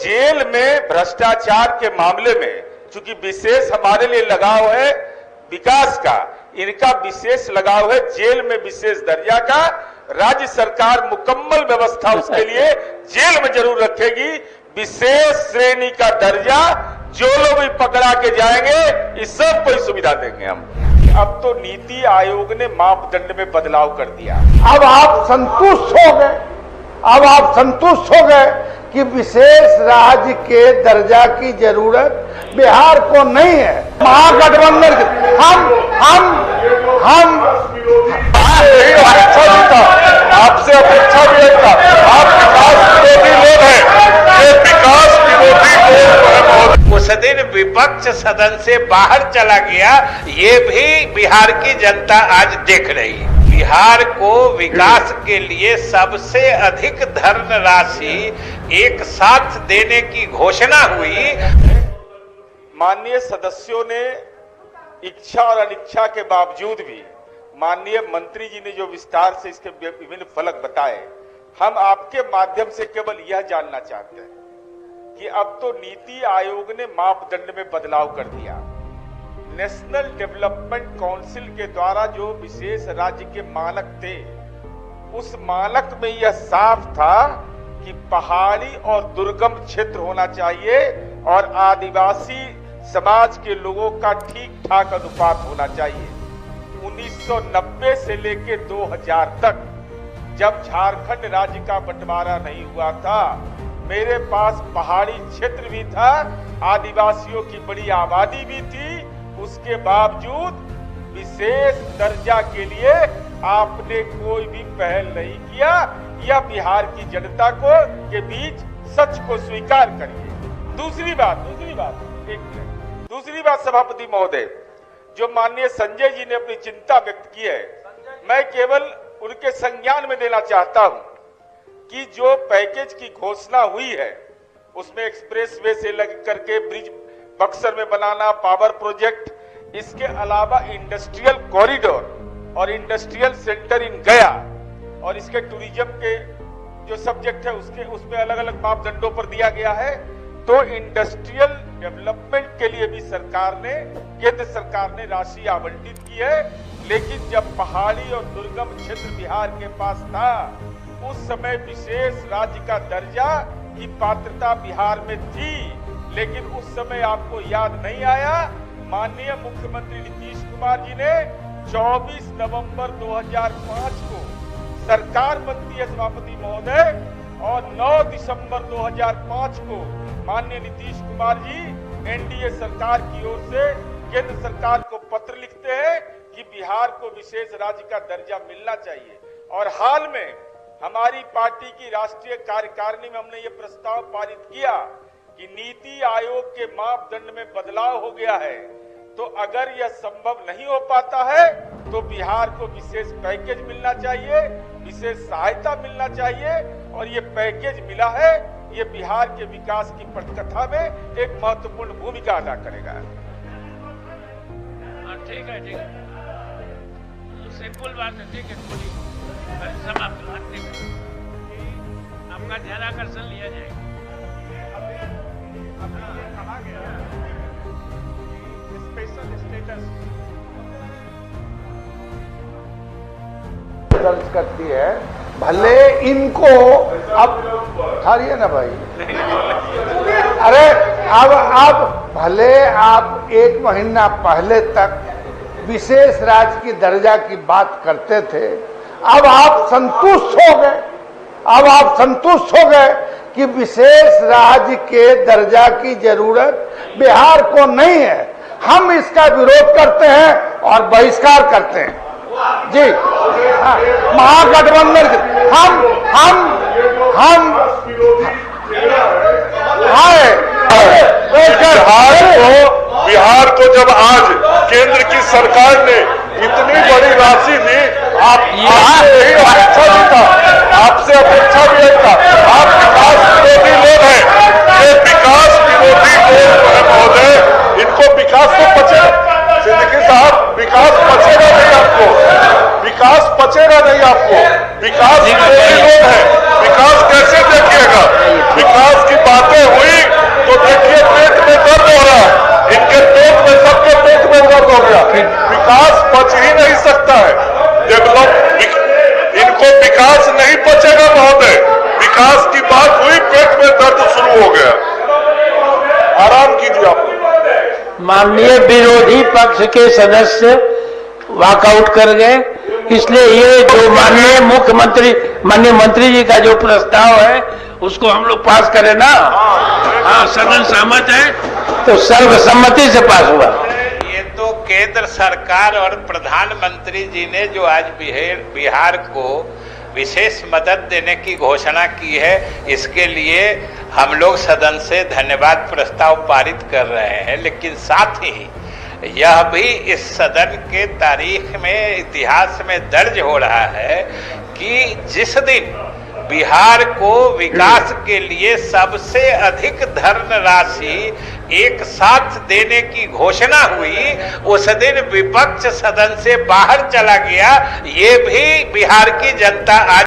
Jail में भ्रष्टाचार के मामले में चूंकि विशेष हमारे लिए लगाव है विकास का, इनका विशेष लगाव है जेल में विशेष दर्जा का। राज्य सरकार मुकम्मल व्यवस्था उसके लिए जेल में जरूर रखेगी। विशेष श्रेणी का दर्जा जो लोग भी पकड़ा के जाएंगे इस सब कोई सुविधा देंगे हम। अब तो नीति आयोग ने मापदंड में बदलाव कर दिया। अब आप संतुष्ट हो गए, अब आप संतुष्ट हो गए कि विशेष राज्य के दर्जा की जरूरत बिहार को नहीं है। महागठबंधन हम आपसे अपेक्षा भी है। आप विकास विरोधी लोग हैं, ये विकास विरोधी लोग। उस दिन विपक्ष सदन से बाहर चला गया, ये भी बिहार की जनता आज देख रही है। बिहार को विकास के लिए सबसे अधिक धनराशि एक साथ देने की घोषणा हुई। माननीय सदस्यों ने इच्छा और अनिच्छा के बावजूद भी माननीय मंत्री जी ने जो विस्तार से इसके विभिन्न फलक बताए, हम आपके माध्यम से केवल यह जानना चाहते हैं कि अब तो नीति आयोग ने मापदंड में बदलाव कर दिया। नेशनल डेवलपमेंट काउंसिल के द्वारा जो विशेष राज्य के मानक थे, उस मानक में यह साफ था कि पहाड़ी और दुर्गम क्षेत्र होना चाहिए और आदिवासी समाज के लोगों का ठीक ठाक अनुपात होना चाहिए। 1990 से लेकर 2000 तक जब झारखंड राज्य का बंटवारा नहीं हुआ था, मेरे पास पहाड़ी क्षेत्र भी था, आदिवासियों की बड़ी आबादी भी थी। उसके बावजूद विशेष दर्जा के लिए आपने कोई भी पहल नहीं किया। यह बिहार की जनता को के बीच सच को स्वीकार करिए। दूसरी बात सभापति महोदय, जो माननीय संजय जी ने अपनी चिंता व्यक्त की है, मैं केवल उनके संज्ञान में देना चाहता हूं कि जो पैकेज की घोषणा हुई है उसमें एक्सप्रेसवे से लग करके ब्रिज बक्सर में बनाना, पावर प्रोजेक्ट, इसके अलावा इंडस्ट्रियल कॉरिडोर और इंडस्ट्रियल सेंटर इन गया और इसके टूरिज्म के जो सब्जेक्ट है उसमें अलग अलग मापदंडों पर दिया गया है। तो इंडस्ट्रियल डेवलपमेंट के लिए भी केंद्र सरकार ने राशि आवंटित की है। लेकिन जब पहाड़ी और दुर्गम क्षेत्र बिहार के पास था, उस समय विशेष राज्य का दर्जा की पात्रता बिहार में थी, लेकिन उस समय आपको याद नहीं आया। माननीय मुख्यमंत्री नीतीश कुमार जी ने 24 नवंबर 2005 को सरकार बनती है सभापति महोदय, और 9 दिसंबर 2005 को माननीय नीतीश कुमार जी एनडीए सरकार की ओर से केंद्र सरकार को पत्र लिखते हैं कि बिहार को विशेष राज्य का दर्जा मिलना चाहिए। और हाल में हमारी पार्टी की राष्ट्रीय कार्यकारिणी में हमने ये प्रस्ताव पारित किया कि नीति आयोग के मापदंड में बदलाव हो गया है। तो अगर यह संभव नहीं हो पाता है तो बिहार को विशेष पैकेज मिलना चाहिए, विशेष सहायता मिलना चाहिए, और ये पैकेज मिला है। ये बिहार के विकास की पटकथा में एक महत्वपूर्ण भूमिका अदा करेगा। ठीक है, सिंपल बात है। ठीक है, समाप्त बात नहीं है, आपका ध्यान आकर्षण लिया जाएगा। कहा गया स्पेशल स्टेटस दर्ज करती है, भले इनको अब हारिए ना भाई। अरे अब भले आप 1 महीना पहले तक विशेष राज्य की दर्जा की बात करते थे, अब आप संतुष्ट हो गए, अब आप संतुष्ट हो गए कि विशेष राज्य के दर्जा की जरूरत बिहार को नहीं है। हम इसका विरोध करते हैं और बहिष्कार करते हैं जी। महागठबंधन बिहार को जब आज केंद्र की सरकार ने इतनी बड़ी राशि दी, आपसे अपेक्षा भी है। आप विकास विरोधी लोग हैं, ये विकास विरोधी लोग हैं महोदय, इनको विकास तो पचेगा सिद्दीकी साहब, विकास पचेगा नहीं आपको, विकास पचेगा नहीं आपको। विकास विरोधी लोग हैं, विकास कैसे देखिएगा? विकास की बातें हुई माननीय विरोधी पक्ष के सदस्य वॉकआउट कर गए, इसलिए ये जो माननीय मंत्री जी का जो प्रस्ताव है उसको हम लोग पास करें ना। हाँ, सदन सहमत है तो सर्वसम्मति से पास हुआ। ये तो केंद्र सरकार और प्रधानमंत्री जी ने जो आज बिहार को विशेष मदद देने की घोषणा की है, इसके लिए हम लोग सदन से धन्यवाद प्रस्ताव पारित कर रहे हैं। लेकिन साथ ही यह भी इस सदन के तारीख में, इतिहास में दर्ज हो रहा है कि जिस दिन बिहार को विकास के लिए सबसे अधिक धनराशि एक साथ देने की घोषणा हुई, उस दिन विपक्ष सदन से बाहर चला गया। ये भी बिहार की जनता आज